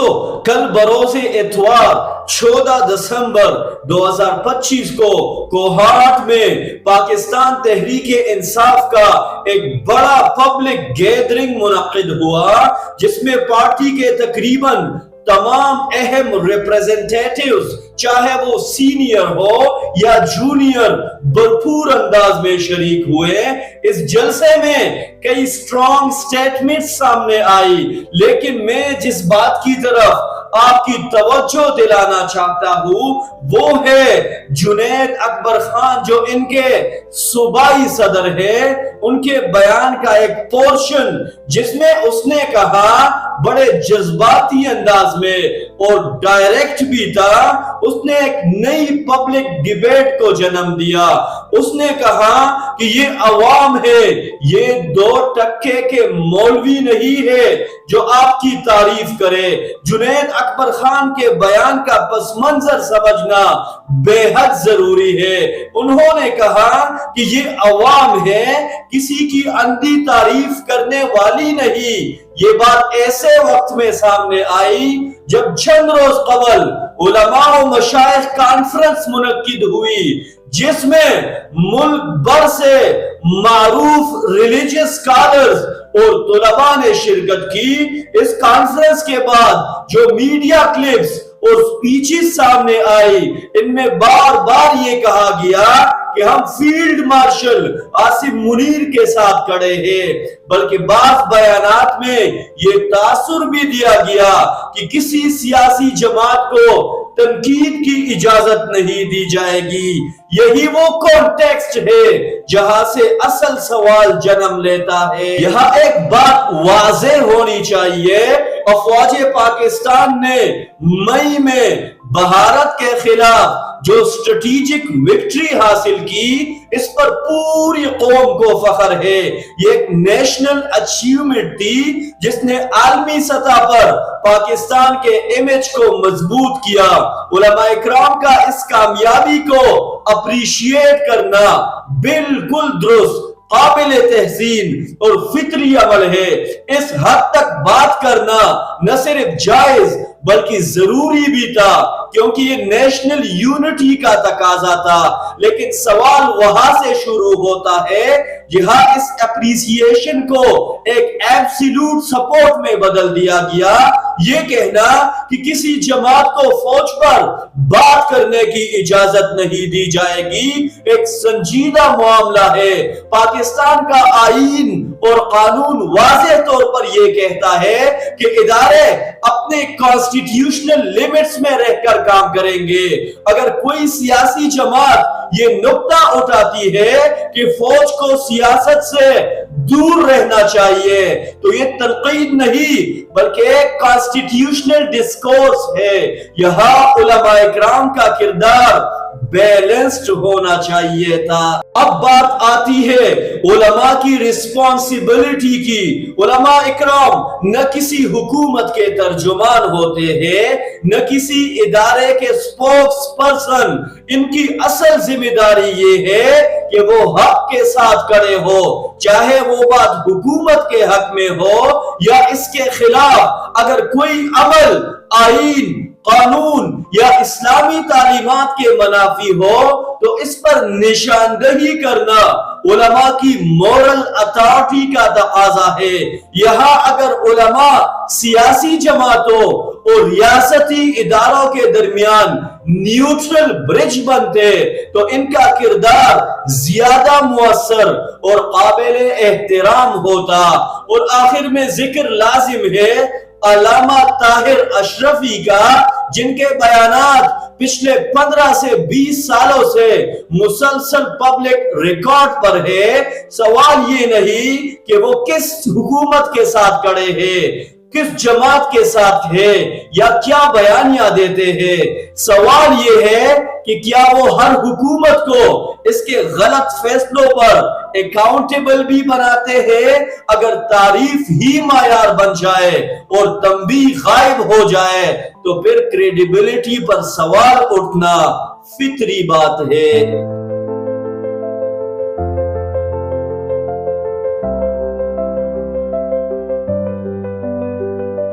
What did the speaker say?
دوستو، کل بروز اتوار 14 دسمبر 2025 کو کوہاٹ میں پاکستان تحریک انصاف کا ایک بڑا پبلک گیدرنگ منعقد ہوا، جس میں پارٹی کے تقریباً تمام اہم ریپریزنٹیٹیوز، چاہے وہ سینئر ہو یا جونیئر، بھرپور انداز میں شریک ہوئے۔ اس جلسے میں کئی سٹرونگ سٹیٹمنٹس سامنے آئی، لیکن میں جس بات کی طرف آپ کی توجہ دلانا چاہتا ہوں وہ ہے جنید اکبر خان، جو ان کے صوبائی صدر ہے، ان کے بیان کا ایک پورشن جس میں اس نے کہا بڑے جذباتی انداز میں اور ڈائریکٹ بھی تھا، اس نے ایک نئی پبلک ڈیبیٹ کو جنم دیا۔ اس نے کہا کہ یہ عوام ہے، یہ 2% کے مولوی نہیں ہے جو آپ کی تعریف کرے۔ جنید اکبر خان کے بیان کا پس منظر سمجھنا بے حد ضروری ہے۔ انہوں نے کہا کہ یہ عوام ہے، کسی کی اندھی تعریف کرنے والی نہیں۔ یہ بات ایسے وقت میں سامنے آئی جب چند روز قبل علماء و مشائخ کانفرنس منعقد ہوئی، جس میں ملک بھر سے معروف ریلیجیس اسکالرز اور طلباء نے شرکت کی۔ اس کانفرنس کے بعد جو میڈیا کلپس اور سپیچز سامنے آئی، ان میں بار بار یہ کہا گیا کہ ہم فیلڈ مارشل عاصم منیر کے ساتھ کھڑے ہیں، بلکہ بعض بیانات میں یہ تاثر بھی دیا گیا کہ کسی سیاسی جماعت کو تنقید کی اجازت نہیں دی جائے گی۔ یہی وہ کانٹیکسٹ ہے جہاں سے اصل سوال جنم لیتا ہے۔ یہاں ایک بات واضح ہونی چاہیے، افواج پاکستان نے مئی میں بھارت کے خلاف جو اسٹریٹجک وکٹری حاصل کی، اس پر پوری قوم کو فخر ہے۔ یہ ایک نیشنل اچیومنٹ تھی جس نے عالمی سطح پر پاکستان کے امیج کو مضبوط کیا۔ علماء اکرام کا اس کامیابی کو اپریشیٹ کرنا بالکل درست، قابل تحسین اور فطری عمل ہے۔ اس حد تک بات کرنا نہ صرف جائز بلکہ ضروری بھی تھا، کیونکہ یہ نیشنل یونٹی کا تقاضا تھا۔ لیکن سوال وہاں سے شروع ہوتا ہے جہاں اس اپریسیشن کو ایک ایبسولوٹ سپورٹ میں بدل دیا گیا۔ یہ کہنا کہ کسی جماعت کو فوج پر بات کرنے کی اجازت نہیں دی جائے گی ایک سنجیدہ معاملہ ہے۔ پاکستان کا آئین اور قانون واضح طور پر یہ کہتا ہے کہ ادارے اپنے کانسٹیٹیوشنل لیمٹس میں رہ کر کام کریں گے۔ اگر کوئی سیاسی جماعت یہ نکتہ اٹھاتی ہے کہ فوج کو سیاست سے دور رہنا چاہیے تو یہ تنقید نہیں بلکہ ایک کانسٹیٹیوشنل ڈسکورس ہے۔ یہاں علماء اکرام کا کردار بیلنسڈ ہونا چاہیے تھا۔ اب بات آتی ہے علماء کی ریسپانسبلٹی کی۔ علماء اکرام نہ کسی حکومت کے ترجمان ہوتے ہیں، نہ کسی ادارے کے سپوکس پرسن۔ ان کی اصل ذمہ داری یہ ہے کہ وہ حق کے ساتھ کھڑے ہو، چاہے وہ بات حکومت کے حق میں ہو یا اس کے خلاف۔ اگر کوئی عمل آئین، قانون یا اسلامی تعلیمات کے منافی ہو تو اس پر نشاندہی کرنا علماء کی مورل اتھارٹی کا تقاضا ہے۔ یہاں اگر علماء سیاسی جماعتوں اور ریاستی اداروں کے درمیان نیوٹرل برج بنتے تو ان کا کردار زیادہ مؤثر اور قابل احترام ہوتا۔ اور آخر میں ذکر لازم ہے علامہ طاہر اشرفی کا، جن کے بیانات پچھلے 15 سے 20 سالوں سے مسلسل پبلک ریکارڈ پر ہے۔ سوال یہ نہیں کہ وہ کس حکومت کے ساتھ کھڑے ہیں، کس جماعت کے ساتھ ہے یا کیا بیانیہ دیتے ہیں۔ سوال یہ ہے کہ کیا وہ ہر حکومت کو اس کے غلط فیصلوں پر اکاؤنٹیبل بھی بناتے ہیں۔ اگر تعریف ہی معیار بن جائے اور تنبیہ غائب ہو جائے تو پھر کریڈیبلٹی پر سوال اٹھنا فطری بات ہے۔